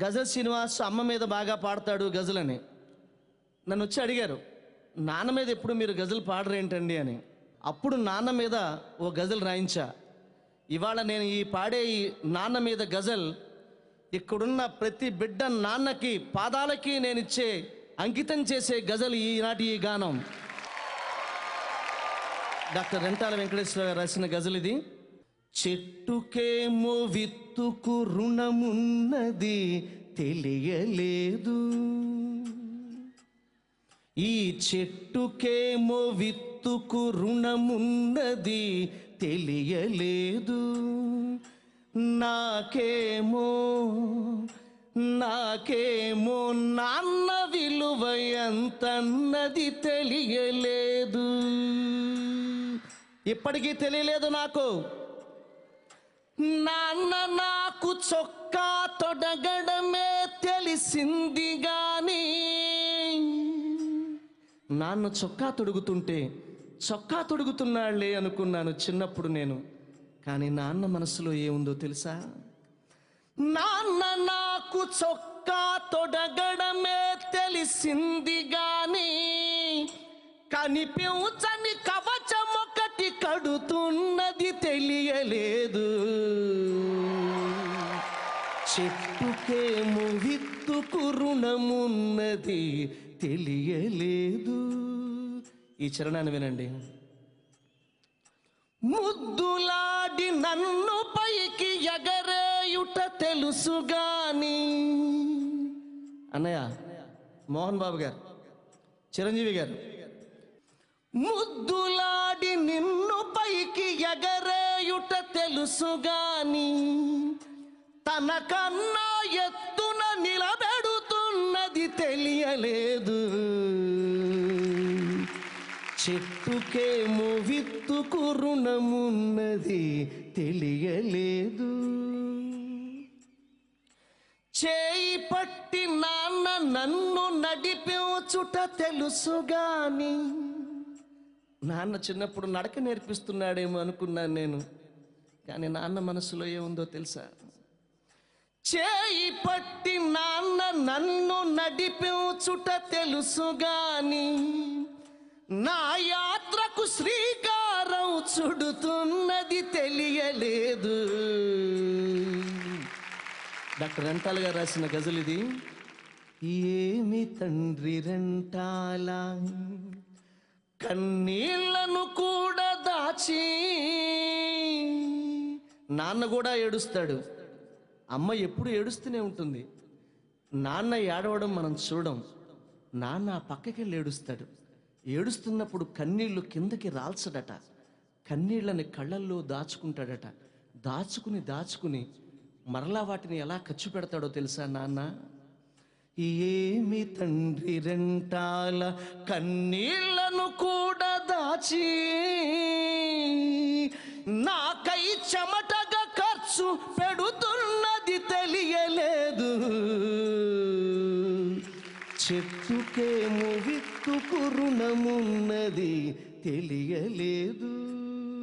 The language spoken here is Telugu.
గజల్ శ్రీనివాస్ అమ్మ మీద బాగా పాడతాడు గజలని. నన్ను వచ్చి అడిగారు, నాన్న మీద ఎప్పుడు మీరు గజల్ పాడరేంటండి అని. అప్పుడు నాన్న మీద ఓ గజల్ రాయించా. ఇవాళ నేను ఈ పాడే ఈ నాన్న మీద గజల్ ఇక్కడున్న ప్రతి బిడ్డ నాన్నకి పాదాలకి నేను ఇచ్చే అంకితం చేసే గజల్ ఈనాటి ఈ గానం. డాక్టర్ రెంటాల వెంకటేశ్వర గారు రాసిన గజల్ ఇది. చెట్టుకేమో విత్తుకు రుణమున్నది తెలియలేదు, ఈ చెట్టుకేమో విత్తుకు రుణమున్నది తెలియలేదు, నాకేమో నాన్న విలువ ఎంతన్నది తెలియలేదు. ఇప్పటికీ తెలియలేదు నాకు. నాన్న నాకు చొక్కా తొడగడమే తెలిసింది గాని, నాన్న చొక్కా తొడుగుతుంటే చొక్కా తొడుగుతున్నాళ్లే అనుకున్నాను చిన్నప్పుడు నేను. కానీ నాన్న మనసులో ఏముందో తెలుసా? నాన్న నాకు చొక్కా తొడగడమే తెలిసింది గాని, కనిపించని కవచం ఒకటి కడుతున్నది తెలియలేదు. చెట్టుకేమో విత్తుకు రుణమున్నది తెలియలేదు. ఈ చరణాన్ని వినండి. ముద్దులాడి నన్ను పైకి ఎగరేయుట తెలుసుగాని, అన్నయ్య మోహన్ బాబు గారు, చిరంజీవి గారు, ముద్దులాడి నిన్ను పైకి ఎగరేయుట తెలుసుగాని, తనకన్నా ఎత్తున నిలబెడుతున్నది తెలియలేదు. చెట్టుకేమో విత్తుకు రుణమున్నది తెలియలేదు. చేయి పట్టి నాన్న నన్ను నడిపించుట తెలుసుగాని, నాన్న చిన్నప్పుడు నడక నేర్పిస్తున్నాడేమో అనుకున్నాను నేను. కానీ నాన్న మనసులో ఏముందో తెలుసా? చేయి పట్టి నాన్న నన్ను నడిపించుట తెలుసుగాని, నా యాత్రకు శ్రీకారం చుడుతున్నది తెలియలేదు. డాక్టర్ రెంటాల గారు రాసిన గజల్ ఇది. ఏమి తండ్రి రెంటాల కన్నీళ్లను కూడా దాచి, నాన్న కూడా ఏడుస్తాడు, అమ్మ ఎప్పుడు ఏడుస్తూనే ఉంటుంది. నాన్న ఏడవడం మనం చూడం, నాన్న పక్కకి వెళ్ళి ఏడుస్తాడు. ఏడుస్తున్నప్పుడు కన్నీళ్లు కిందకి రాల్చడట, కన్నీళ్ళని కళ్ళల్లో దాచుకుంటాడట. దాచుకుని మరలా వాటిని ఎలా ఖర్చు పెడతాడో తెలుసా నాన్న? ఏమి తండ్రి రెంటాల కన్నీళ్లను కూడా దాచి, నాకై చెమటగా ఖర్చు పెడుతున్నది తెలియలేదు. చెట్టుకేమో విత్తుకు రుణమున్నది తెలియలేదు.